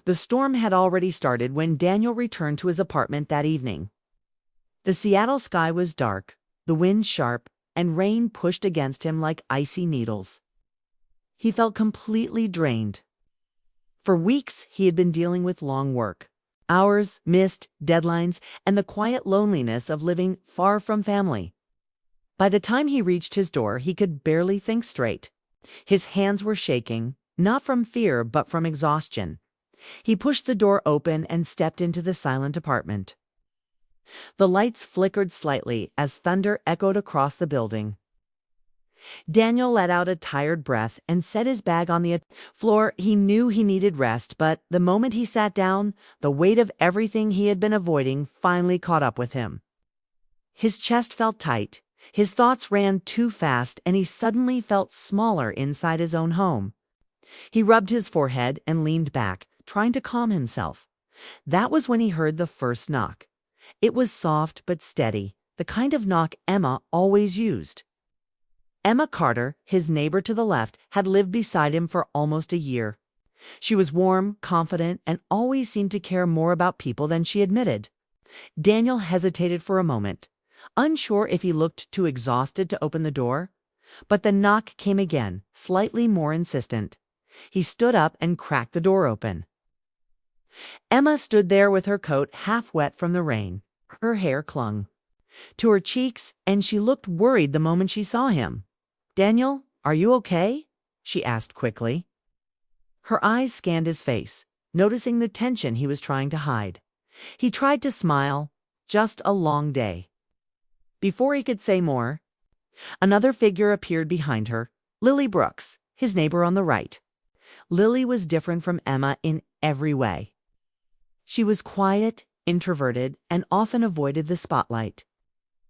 The storm had already started when Daniel returned to his apartment that evening. The Seattle sky was dark, the wind sharp, and rain pushed against him like icy needles. He felt completely drained. For weeks, he had been dealing with long work. Hours, missed, deadlines, and the quiet loneliness of living far from family. By the time he reached his door, he could barely think straight. His hands were shaking, not from fear but from exhaustion. He pushed the door open and stepped into the silent apartment. The lights flickered slightly as thunder echoed across the building. Daniel let out a tired breath and set his bag on the floor. He knew he needed rest, but the moment he sat down, the weight of everything he had been avoiding finally caught up with him. His chest felt tight, his thoughts ran too fast, and he suddenly felt smaller inside his own home. He rubbed his forehead and leaned back, trying to calm himself. That was when he heard the first knock. It was soft but steady, the kind of knock Emma always used. Emma Carter, his neighbor to the left, had lived beside him for almost a year. She was warm, confident, and always seemed to care more about people than she admitted. Daniel hesitated for a moment, unsure if he looked too exhausted to open the door. But the knock came again, slightly more insistent. He stood up and cracked the door open. Emma stood there with her coat half wet from the rain. Her hair clung to her cheeks, and she looked worried the moment she saw him. "Daniel, are you okay?" she asked quickly. Her eyes scanned his face, noticing the tension he was trying to hide. He tried to smile. Just a long day. Before he could say more, another figure appeared behind her, Lily Brooks, his neighbor on the right. Lily was different from Emma in every way. She was quiet, introverted, and often avoided the spotlight.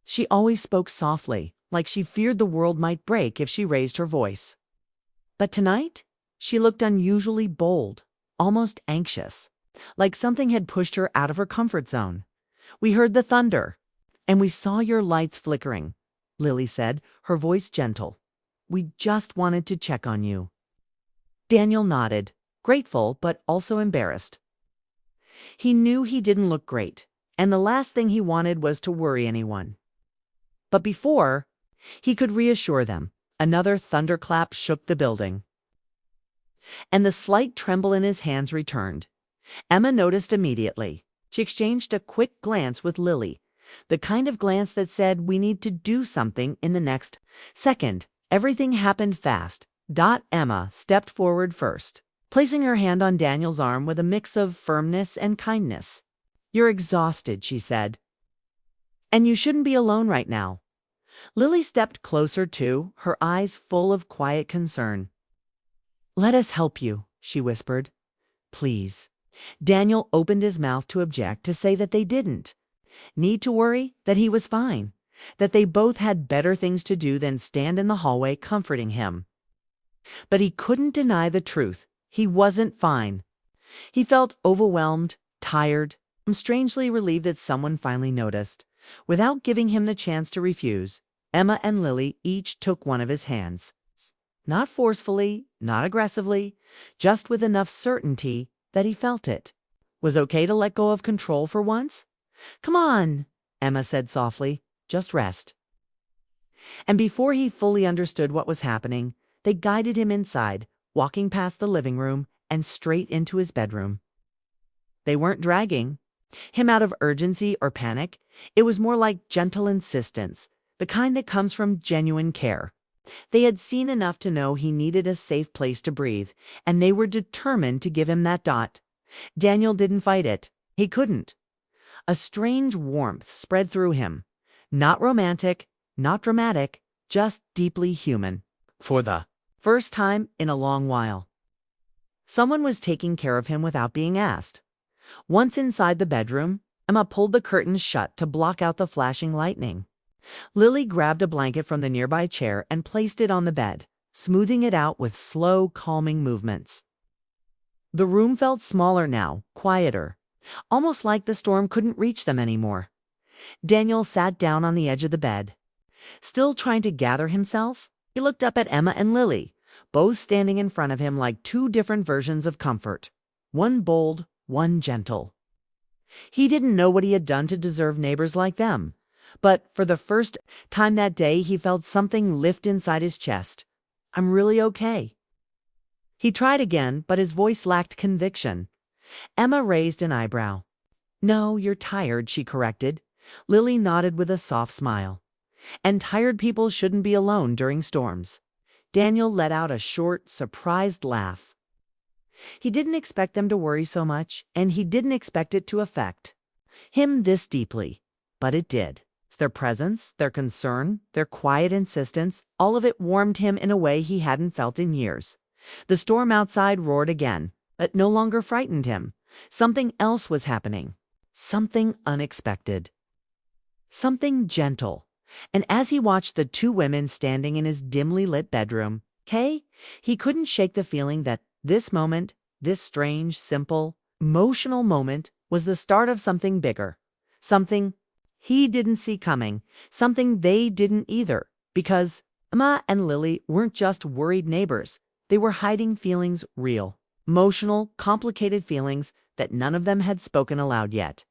She always spoke softly, like she feared the world might break if she raised her voice. But tonight, she looked unusually bold, almost anxious, like something had pushed her out of her comfort zone. "We heard the thunder, and we saw your lights flickering," Lily said, her voice gentle. "We just wanted to check on you." Daniel nodded, grateful but also embarrassed. He knew he didn't look great, and the last thing he wanted was to worry anyone. But before he could reassure them, another thunderclap shook the building. And the slight tremble in his hands returned. Emma noticed immediately. She exchanged a quick glance with Lily, the kind of glance that said, "We need to do something in the next second." Everything happened fast. Emma stepped forward first, placing her hand on Daniel's arm with a mix of firmness and kindness. "You're exhausted," she said, "and you shouldn't be alone right now." Lily stepped closer too, her eyes full of quiet concern. "Let us help you," she whispered. "Please." Daniel opened his mouth to object, to say that they didn't need to worry, that he was fine, that they both had better things to do than stand in the hallway comforting him. But he couldn't deny the truth. He wasn't fine. He felt overwhelmed, tired, and strangely relieved that someone finally noticed. Without giving him the chance to refuse, Emma and Lily each took one of his hands. Not forcefully, not aggressively, just with enough certainty that he felt it was okay to let go of control for once. "Come on," Emma said softly, "just rest." And before he fully understood what was happening, they guided him inside, walking past the living room and straight into his bedroom. They weren't dragging him out of urgency or panic. It was more like gentle insistence, the kind that comes from genuine care. They had seen enough to know he needed a safe place to breathe, and they were determined to give him that. Daniel didn't fight it. He couldn't. A strange warmth spread through him. Not romantic, not dramatic, just deeply human. For the first time in a long while, someone was taking care of him without being asked. Once inside the bedroom, Emma pulled the curtains shut to block out the flashing lightning. Lily grabbed a blanket from the nearby chair and placed it on the bed, smoothing it out with slow, calming movements. The room felt smaller now, quieter, almost like the storm couldn't reach them anymore. Daniel sat down on the edge of the bed. Still trying to gather himself, he looked up at Emma and Lily, both standing in front of him like two different versions of comfort. one bold, one gentle. He didn't know what he had done to deserve neighbors like them, but for the first time that day he felt something lift inside his chest. I'm really okay. He tried again, but his voice lacked conviction. Emma raised an eyebrow. No, you're tired, she corrected. Lily nodded with a soft smile. And tired people shouldn't be alone during storms. Daniel let out a short, surprised laugh. He didn't expect them to worry so much, and he didn't expect it to affect him this deeply. But it did. Their presence, their concern, their quiet insistence, all of it warmed him in a way he hadn't felt in years. The storm outside roared again, but no longer frightened him. Something else was happening. Something unexpected. Something gentle. And as he watched the two women standing in his dimly lit bedroom, he couldn't shake the feeling that this moment, this strange, simple, emotional moment, was the start of something bigger. Something he didn't see coming, something they didn't either, because Emma and Lily weren't just worried neighbors. They were hiding feelings real, emotional, complicated feelings that none of them had spoken aloud yet.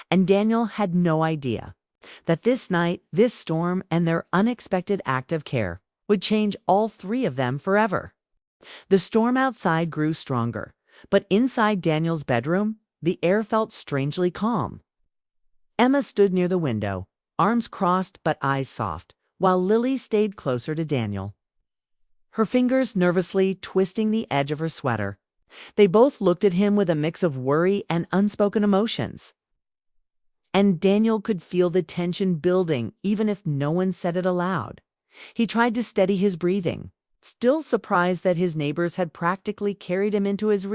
And Daniel had no idea that this night, this storm, and their unexpected act of care would change all three of them forever. The storm outside grew stronger, but inside Daniel's bedroom, the air felt strangely calm. Emma stood near the window, arms crossed but eyes soft, while Lily stayed closer to Daniel, her fingers nervously twisting the edge of her sweater. They both looked at him with a mix of worry and unspoken emotions. And Daniel could feel the tension building even if no one said it aloud. He tried to steady his breathing, still surprised that his neighbors had practically carried him into his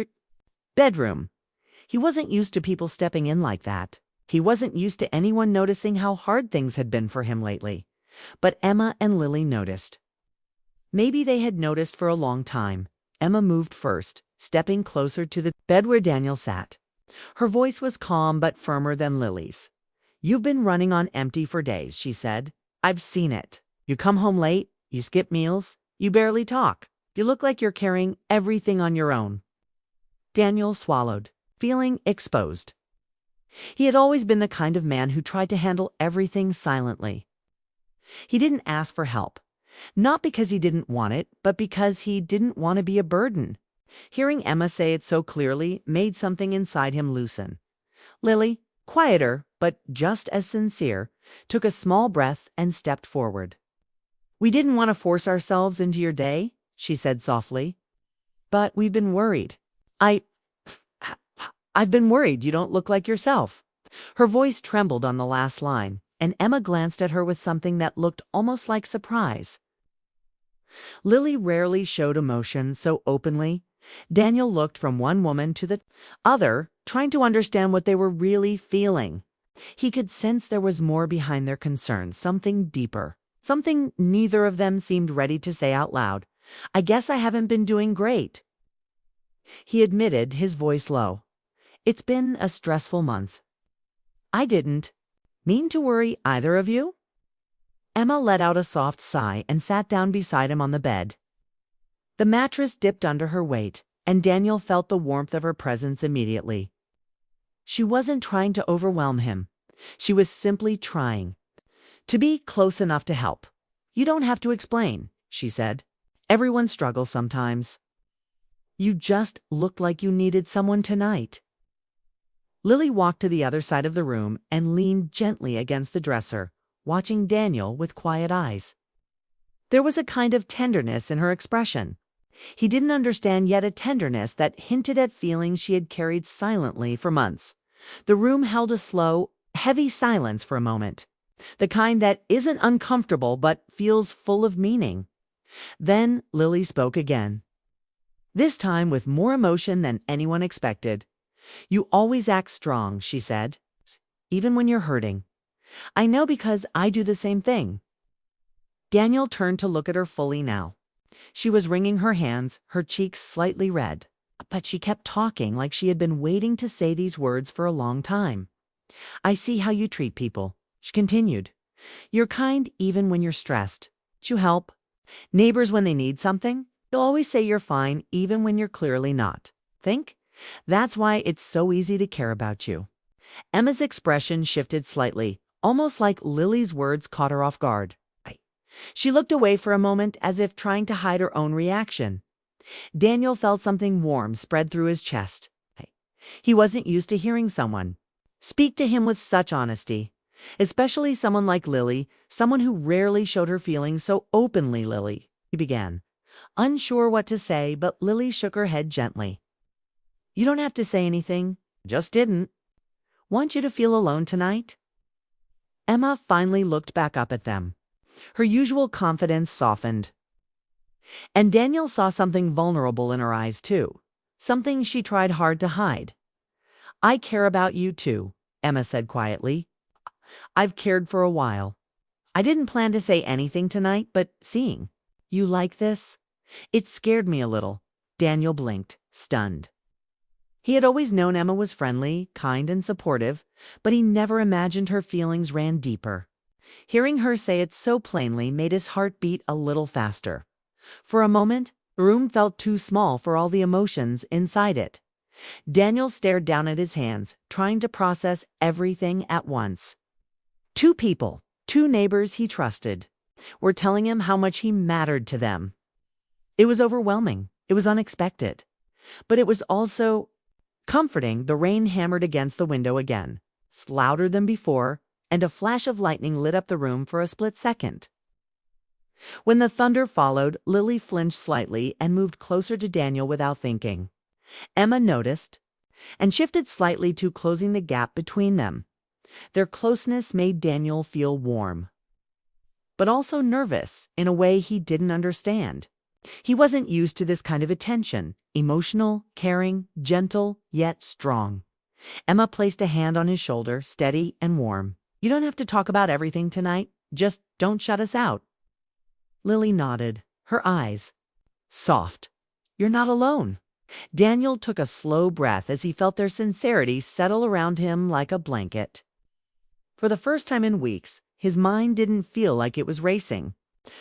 bedroom. He wasn't used to people stepping in like that. He wasn't used to anyone noticing how hard things had been for him lately. But Emma and Lily noticed. Maybe they had noticed for a long time. Emma moved first, stepping closer to the bed where Daniel sat. Her voice was calm but firmer than Lily's. You've been running on empty for days, she said. I've seen it. You come home late, you skip meals, you barely talk. You look like you're carrying everything on your own. Daniel swallowed, feeling exposed. He had always been the kind of man who tried to handle everything silently. He didn't ask for help, not because he didn't want it, but because he didn't want to be a burden. Hearing Emma say it so clearly made something inside him loosen. Lily, quieter but just as sincere, took a small breath and stepped forward. We didn't want to force ourselves into your day, she said softly. But we've been worried. I've been worried you don't look like yourself. Her voice trembled on the last line, and Emma glanced at her with something that looked almost like surprise. Lily rarely showed emotion so openly. Daniel looked from one woman to the other, trying to understand what they were really feeling. He could sense there was more behind their concerns, something deeper, something neither of them seemed ready to say out loud. I guess I haven't been doing great, he admitted, his voice low. It's been a stressful month. I didn't mean to worry either of you. Emma let out a soft sigh and sat down beside him on the bed. The mattress dipped under her weight, and Daniel felt the warmth of her presence immediately. She wasn't trying to overwhelm him. She was simply trying to be close enough to help. You don't have to explain, she said. Everyone struggles sometimes. You just looked like you needed someone tonight. Lily walked to the other side of the room and leaned gently against the dresser, watching Daniel with quiet eyes. There was a kind of tenderness in her expression. He didn't understand yet, a tenderness that hinted at feelings she had carried silently for months. The room held a slow, heavy silence for a moment, the kind that isn't uncomfortable but feels full of meaning. Then Lily spoke again, this time with more emotion than anyone expected. You always act strong, she said, even when you're hurting. I know because I do the same thing. Daniel turned to look at her fully now. She was wringing her hands, her cheeks slightly red, but she kept talking like she had been waiting to say these words for a long time. I see how you treat people, she continued. You're kind even when you're stressed. You help neighbors when they need something. You'll always say you're fine even when you're clearly not. Think That's why it's so easy to care about you." Emma's expression shifted slightly, almost like Lily's words caught her off guard. She looked away for a moment as if trying to hide her own reaction. Daniel felt something warm spread through his chest. He wasn't used to hearing someone speak to him with such honesty, especially someone like Lily, someone who rarely showed her feelings so openly. "Lily," he began, unsure what to say, but Lily shook her head gently. "You don't have to say anything. Just didn't want you to feel alone tonight." Emma finally looked back up at them. Her usual confidence softened. And Daniel saw something vulnerable in her eyes too, something she tried hard to hide. "I care about you too," Emma said quietly. "I've cared for a while. I didn't plan to say anything tonight, but seeing you like this, it scared me a little." Daniel blinked, stunned. He had always known Emma was friendly, kind, and supportive, but he never imagined her feelings ran deeper. Hearing her say it so plainly made his heart beat a little faster. For a moment, the room felt too small for all the emotions inside it. Daniel stared down at his hands, trying to process everything at once. Two people, two neighbors he trusted, were telling him how much he mattered to them. It was overwhelming. It was unexpected. But it was also comforting. The rain hammered against the window again, louder than before, and a flash of lightning lit up the room for a split second. When the thunder followed, Lily flinched slightly and moved closer to Daniel without thinking. Emma noticed and shifted slightly to closing the gap between them. Their closeness made Daniel feel warm, but also nervous in a way he didn't understand. He wasn't used to this kind of attention, emotional, caring, gentle, yet strong. Emma placed a hand on his shoulder, steady and warm. "You don't have to talk about everything tonight. Just don't shut us out." Lily nodded, her eyes soft. "You're not alone." Daniel took a slow breath as he felt their sincerity settle around him like a blanket. For the first time in weeks, his mind didn't feel like it was racing.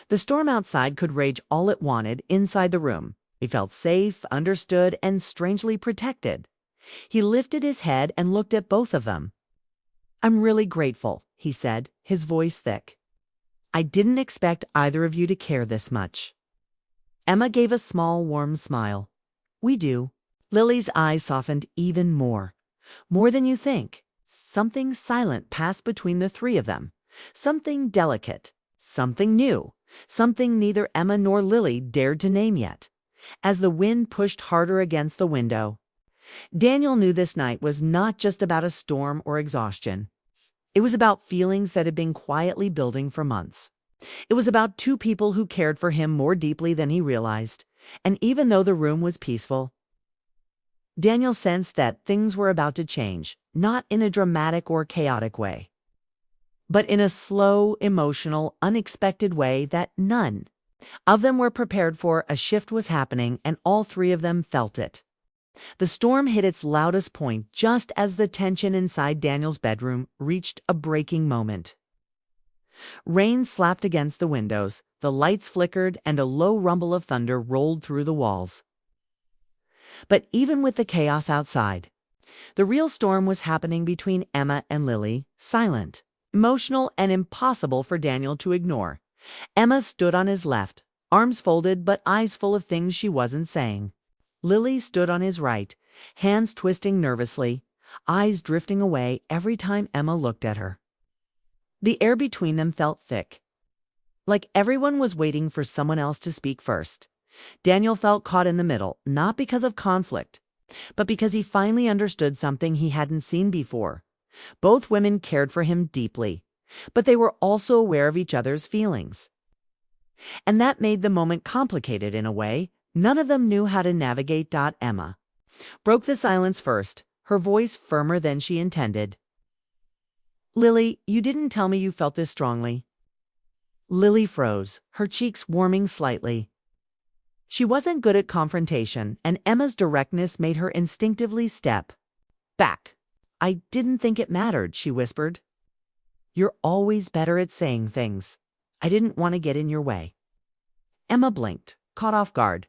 The storm outside could rage all it wanted inside the room. He felt safe, understood, and strangely protected. He lifted his head and looked at both of them. "I'm really grateful," he said, his voice thick. "I didn't expect either of you to care this much." Emma gave a small, warm smile. "We do." Lily's eyes softened even more. "More than you think." Something silent passed between the three of them. Something delicate. Something new. Something neither Emma nor Lily dared to name yet. As the wind pushed harder against the window, Daniel knew this night was not just about a storm or exhaustion. It was about feelings that had been quietly building for months. It was about two people who cared for him more deeply than he realized. And even though the room was peaceful, Daniel sensed that things were about to change, not in a dramatic or chaotic way, but in a slow, emotional, unexpected way that none of them were prepared for. A shift was happening, and all three of them felt it. The storm hit its loudest point just as the tension inside Daniel's bedroom reached a breaking moment. Rain slapped against the windows, the lights flickered, and a low rumble of thunder rolled through the walls. But even with the chaos outside, the real storm was happening between Emma and Lily, silent, emotional, and impossible for Daniel to ignore. Emma stood on his left, arms folded but eyes full of things she wasn't saying. Lily stood on his right, hands twisting nervously, eyes drifting away every time Emma looked at her. The air between them felt thick, like everyone was waiting for someone else to speak first. Daniel felt caught in the middle, not because of conflict, but because he finally understood something he hadn't seen before. Both women cared for him deeply, but they were also aware of each other's feelings. And that made the moment complicated in a way none of them knew how to navigate. Emma broke the silence first, her voice firmer than she intended. "Lily, you didn't tell me you felt this strongly." Lily froze, her cheeks warming slightly. She wasn't good at confrontation, and Emma's directness made her instinctively step back. "I didn't think it mattered," she whispered. "You're always better at saying things. I didn't want to get in your way." Emma blinked, caught off guard.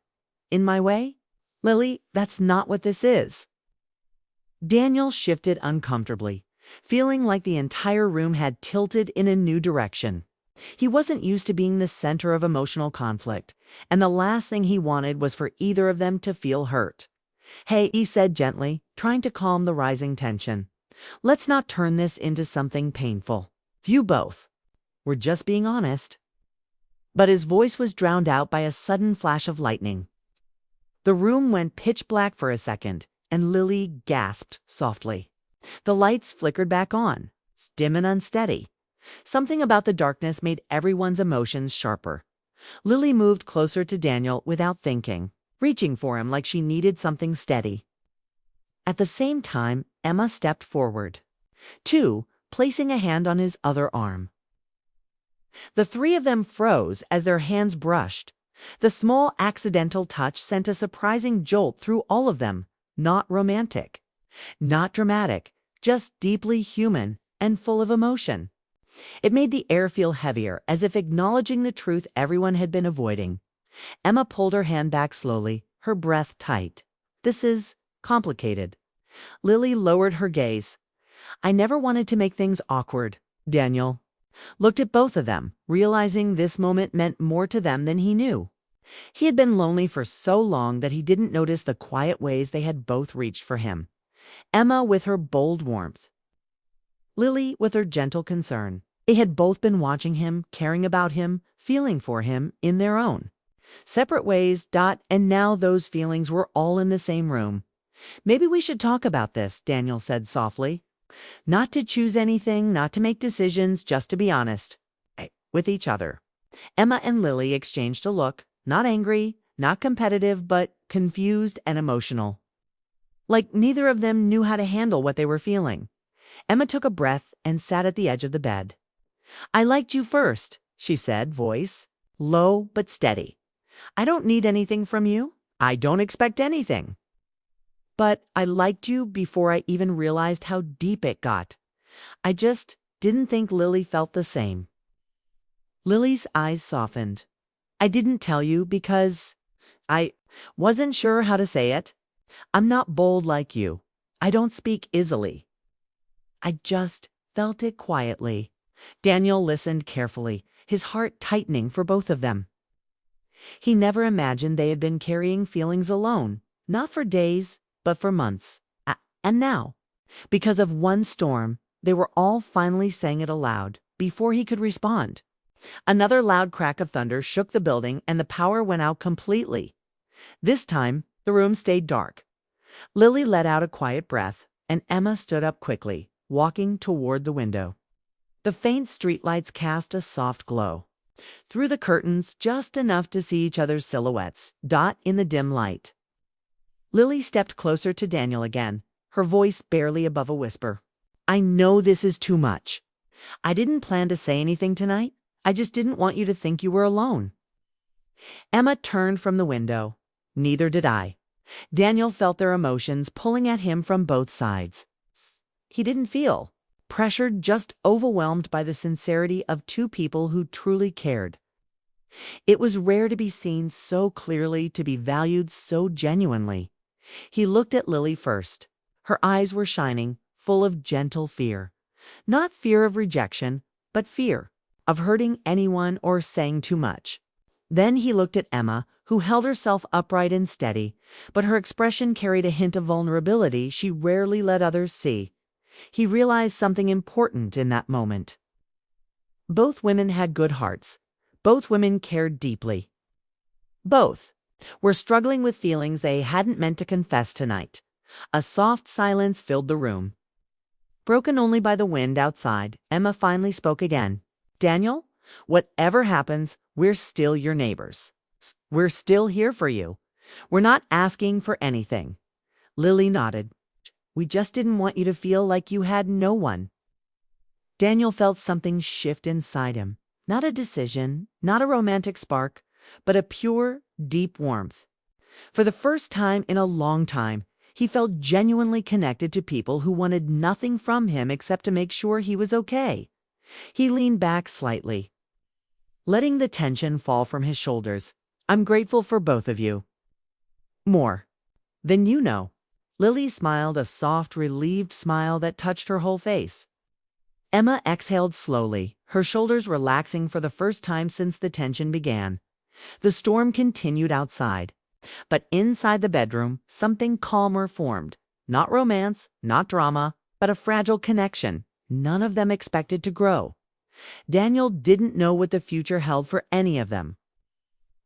"In my way? Lily, that's not what this is." Daniel shifted uncomfortably, feeling like the entire room had tilted in a new direction. He wasn't used to being the center of emotional conflict, and the last thing he wanted was for either of them to feel hurt. "Hey," he said gently, trying to calm the rising tension. "Let's not turn this into something painful. You both. We're just being honest." But his voice was drowned out by a sudden flash of lightning. The room went pitch black for a second, and Lily gasped softly. The lights flickered back on, dim and unsteady. Something about the darkness made everyone's emotions sharper. Lily moved closer to Daniel without thinking, reaching for him like she needed something steady. At the same time, Emma stepped forward, too, placing a hand on his other arm. The three of them froze as their hands brushed. The small accidental touch sent a surprising jolt through all of them. Not romantic, not dramatic, just deeply human and full of emotion. It made the air feel heavier, as if acknowledging the truth everyone had been avoiding. Emma pulled her hand back slowly, her breath tight. "This is complicated." Lily lowered her gaze. "I never wanted to make things awkward." Daniel looked at both of them, realizing this moment meant more to them than he knew. He had been lonely for so long that he didn't notice the quiet ways they had both reached for him. Emma with her bold warmth, Lily with her gentle concern. They had both been watching him, caring about him, feeling for him in their own separate ways, and now those feelings were all in the same room. "Maybe we should talk about this," Daniel said softly. "Not to choose anything, not to make decisions, just to be honest with each other." Emma and Lily exchanged a look, not angry, not competitive, but confused and emotional. Like neither of them knew how to handle what they were feeling. Emma took a breath and sat at the edge of the bed. "I liked you first," she said, voice low but steady. "I don't need anything from you. I don't expect anything. But I liked you before I even realized how deep it got. I just didn't think Lily felt the same." Lily's eyes softened. "I didn't tell you because I wasn't sure how to say it. I'm not bold like you. I don't speak easily. I just felt it quietly." Daniel listened carefully, his heart tightening for both of them. He never imagined they had been carrying feelings alone, not for days, but for months. And now, because of one storm, they were all finally saying it aloud, before he could respond. Another loud crack of thunder shook the building, and the power went out completely. This time, the room stayed dark. Lily let out a quiet breath, and Emma stood up quickly, walking toward the window. The faint streetlights cast a soft glow through the curtains, just enough to see each other's silhouettes, in the dim light. Lily stepped closer to Daniel again, her voice barely above a whisper. "I know this is too much. I didn't plan to say anything tonight. I just didn't want you to think you were alone." Emma turned from the window. "Neither did I." Daniel felt their emotions pulling at him from both sides. He didn't feel pressured, just overwhelmed by the sincerity of two people who truly cared. It was rare to be seen so clearly, to be valued so genuinely. He looked at Lily first. Her eyes were shining, full of gentle fear. Not fear of rejection, but fear of hurting anyone or saying too much. Then he looked at Emma, who held herself upright and steady, but her expression carried a hint of vulnerability she rarely let others see. He realized something important in that moment. Both women had good hearts. Both women cared deeply. Both were struggling with feelings they hadn't meant to confess tonight. A soft silence filled the room, broken only by the wind outside. Emma finally spoke again. "Daniel, whatever happens, we're still your neighbors. We're still here for you. We're not asking for anything." Lily nodded. "We just didn't want you to feel like you had no one." Daniel felt something shift inside him. Not a decision, not a romantic spark, but a pure, deep warmth. For the first time in a long time, he felt genuinely connected to people who wanted nothing from him except to make sure he was okay. He leaned back slightly, letting the tension fall from his shoulders. "I'm grateful for both of you. More than you know." Lily smiled, a soft, relieved smile that touched her whole face. Emma exhaled slowly, her shoulders relaxing for the first time since the tension began. The storm continued outside, but inside the bedroom, something calmer formed. Not romance, not drama, but a fragile connection none of them expected to grow. Daniel didn't know what the future held for any of them.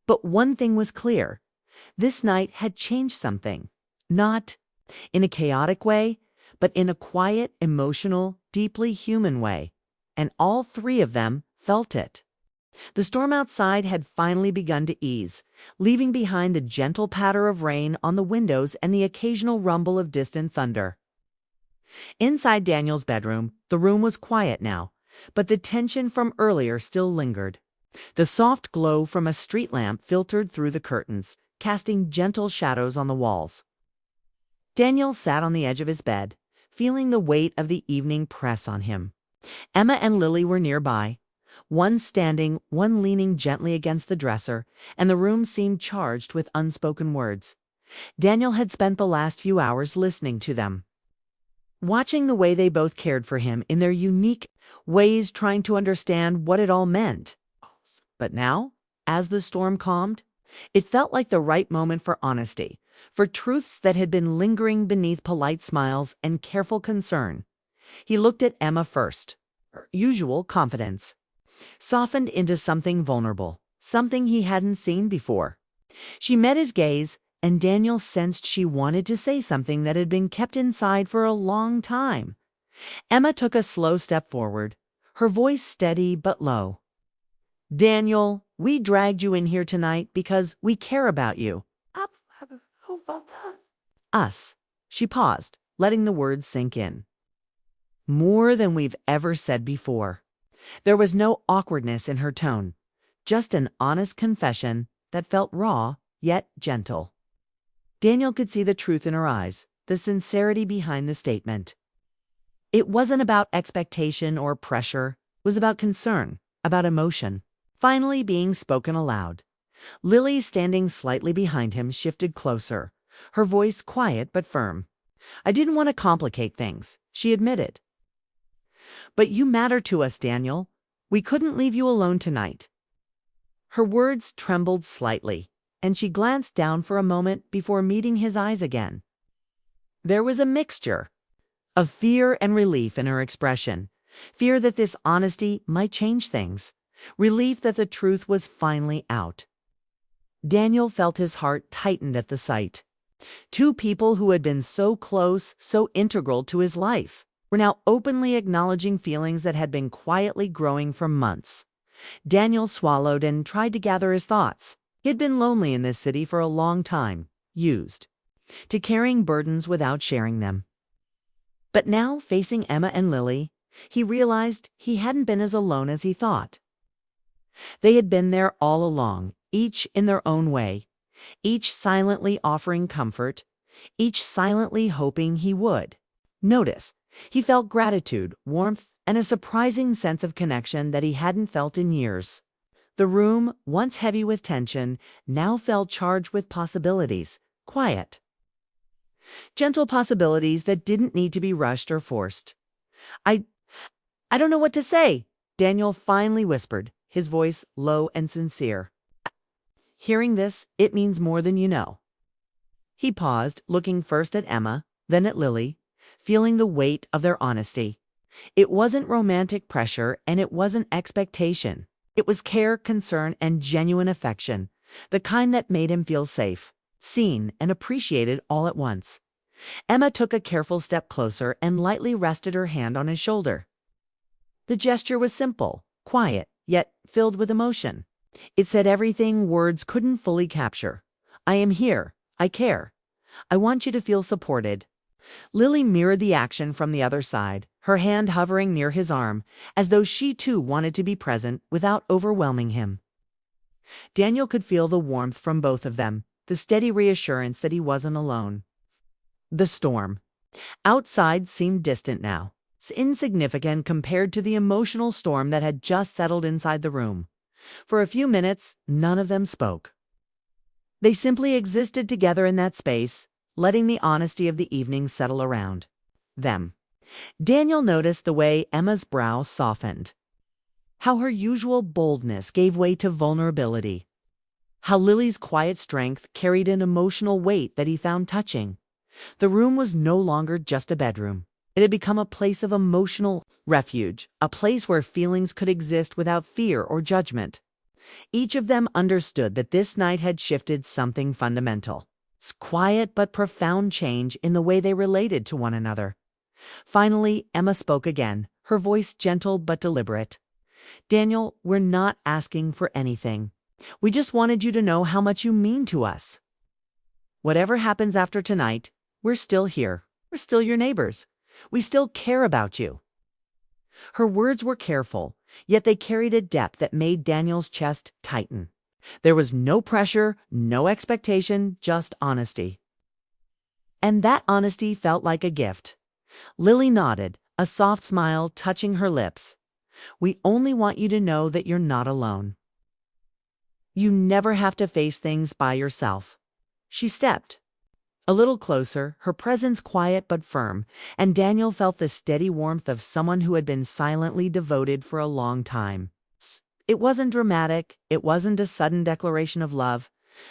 But one thing was clear. This night had changed something. Not in a chaotic way, but in a quiet, emotional, deeply human way. And all three of them felt it. The storm outside had finally begun to ease, leaving behind the gentle patter of rain on the windows and the occasional rumble of distant thunder. Inside Daniel's bedroom, the room was quiet now, but the tension from earlier still lingered. The soft glow from a street lamp filtered through the curtains, casting gentle shadows on the walls. Daniel sat on the edge of his bed, feeling the weight of the evening press on him. Emma and Lily were nearby, one standing, one leaning gently against the dresser, and the room seemed charged with unspoken words. Daniel had spent the last few hours listening to them, watching the way they both cared for him in their unique ways, trying to understand what it all meant. But now, as the storm calmed, it felt like the right moment for honesty, for truths that had been lingering beneath polite smiles and careful concern. He looked at Emma first. Her usual confidence softened into something vulnerable, something he hadn't seen before. She met his gaze, and Daniel sensed she wanted to say something that had been kept inside for a long time. Emma took a slow step forward, her voice steady but low. "Daniel, we dragged you in here tonight because we care about you." Us. She paused, letting the words sink in. More than we've ever said before. There was no awkwardness in her tone, just an honest confession that felt raw yet gentle. Daniel could see the truth in her eyes, the sincerity behind the statement. It wasn't about expectation or pressure, it was about concern, about emotion, finally being spoken aloud. Lily, standing slightly behind him, shifted closer, her voice quiet but firm. "I didn't want to complicate things," she admitted. "But you matter to us, Daniel. We couldn't leave you alone tonight." Her words trembled slightly, and she glanced down for a moment before meeting his eyes again. There was a mixture of fear and relief in her expression. Fear that this honesty might change things. Relief that the truth was finally out. Daniel felt his heart tighten at the sight. Two people who had been so close, so integral to his life, were now openly acknowledging feelings that had been quietly growing for months. Daniel swallowed and tried to gather his thoughts. He had been lonely in this city for a long time, used to carrying burdens without sharing them. But now, facing Emma and Lily, he realized he hadn't been as alone as he thought. They had been there all along, each in their own way, each silently offering comfort, each silently hoping he would. Notice, he felt gratitude, warmth, and a surprising sense of connection that he hadn't felt in years. The room, once heavy with tension, now felt charged with possibilities, quiet. Gentle possibilities that didn't need to be rushed or forced. I don't know what to say," Daniel finally whispered, his voice low and sincere. "Hearing this, it means more than you know." He paused, looking first at Emma, then at Lily, feeling the weight of their honesty. It wasn't romantic pressure, and it wasn't expectation. It was care, concern, and genuine affection, the kind that made him feel safe, seen, and appreciated all at once. Emma took a careful step closer and lightly rested her hand on his shoulder. The gesture was simple, quiet, yet filled with emotion. It said everything words couldn't fully capture. "I am here. I care. I want you to feel supported." Lily mirrored the action from the other side, her hand hovering near his arm, as though she too wanted to be present without overwhelming him. Daniel could feel the warmth from both of them, the steady reassurance that he wasn't alone. The storm outside seemed distant now, insignificant compared to the emotional storm that had just settled inside the room. For a few minutes, none of them spoke. They simply existed together in that space, letting the honesty of the evening settle around them. Daniel noticed the way Emma's brow softened, how her usual boldness gave way to vulnerability, how Lily's quiet strength carried an emotional weight that he found touching. The room was no longer just a bedroom. It had become a place of emotional refuge, a place where feelings could exist without fear or judgment. Each of them understood that this night had shifted something fundamental. Quiet but profound change in the way they related to one another. Finally, Emma spoke again, her voice gentle but deliberate. "Daniel, we're not asking for anything. We just wanted you to know how much you mean to us. Whatever happens after tonight, we're still here. We're still your neighbors. We still care about you." Her words were careful, yet they carried a depth that made Daniel's chest tighten. There was no pressure, no expectation, just honesty. And that honesty felt like a gift. Lily nodded, a soft smile touching her lips. "We only want you to know that you're not alone. You never have to face things by yourself." She stepped a little closer, her presence quiet but firm, and Daniel felt the steady warmth of someone who had been silently devoted for a long time. It wasn't dramatic, it wasn't a sudden declaration of love,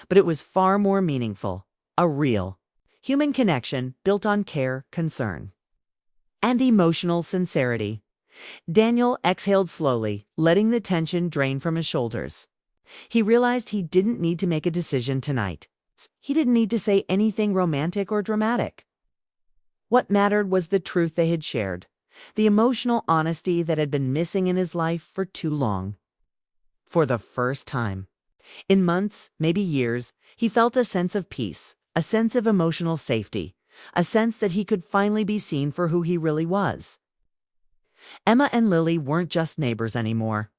but it was far more meaningful, a real, human connection built on care, concern, and emotional sincerity. Daniel exhaled slowly, letting the tension drain from his shoulders. He realized he didn't need to make a decision tonight. He didn't need to say anything romantic or dramatic. What mattered was the truth they had shared, the emotional honesty that had been missing in his life for too long. For the first time in months, maybe years, he felt a sense of peace, a sense of emotional safety, a sense that he could finally be seen for who he really was. Emma and Lily weren't just neighbors anymore.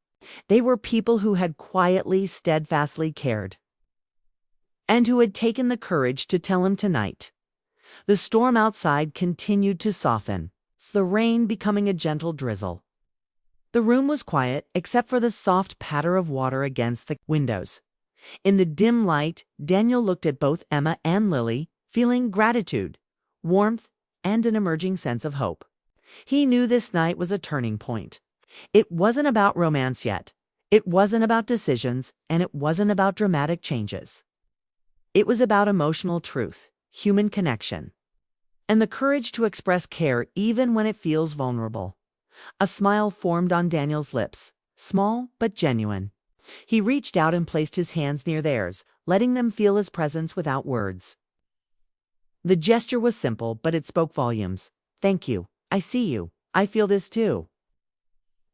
They were people who had quietly, steadfastly cared, and who had taken the courage to tell him tonight. The storm outside continued to soften, the rain becoming a gentle drizzle. The room was quiet, except for the soft patter of water against the windows. In the dim light, Daniel looked at both Emma and Lily, feeling gratitude, warmth, and an emerging sense of hope. He knew this night was a turning point. It wasn't about romance yet. It wasn't about decisions, and it wasn't about dramatic changes. It was about emotional truth, human connection, and the courage to express care even when it feels vulnerable. A smile formed on Daniel's lips, small but genuine. He reached out and placed his hands near theirs, letting them feel his presence without words. The gesture was simple, but it spoke volumes. "Thank you. I see you. I feel this too."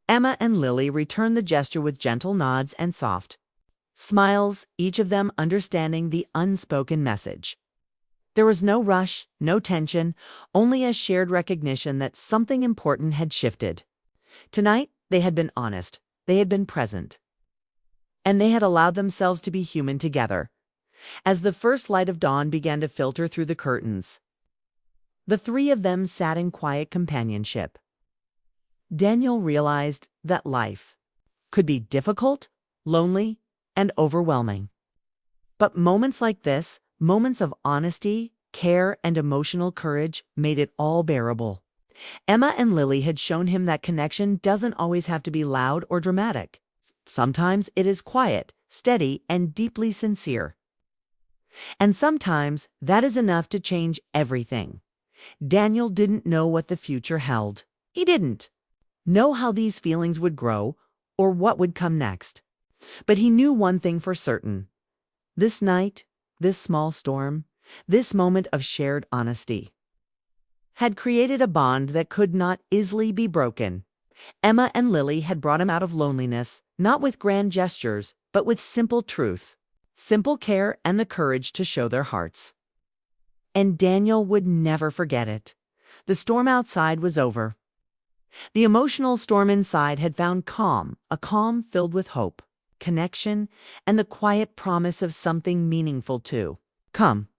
Emma and Lily returned the gesture with gentle nods and soft smiles, each of them understanding the unspoken message. There was no rush, no tension, only a shared recognition that something important had shifted. Tonight, they had been honest, they had been present, and they had allowed themselves to be human together. As the first light of dawn began to filter through the curtains, the three of them sat in quiet companionship. Daniel realized that life could be difficult, lonely, and overwhelming. But moments like this, moments of honesty, care, and emotional courage made it all bearable. Emma and Lily had shown him that connection doesn't always have to be loud or dramatic. Sometimes it is quiet, steady, and deeply sincere. And sometimes that is enough to change everything. Daniel didn't know what the future held. He didn't know how these feelings would grow or what would come next. But he knew one thing for certain. This night, this small storm, this moment of shared honesty had created a bond that could not easily be broken. Emma and Lily had brought him out of loneliness, not with grand gestures, but with simple truth, simple care, and the courage to show their hearts. And Daniel would never forget it. The storm outside was over. The emotional storm inside had found calm, a calm filled with hope, connection, and the quiet promise of something meaningful too. "Come,"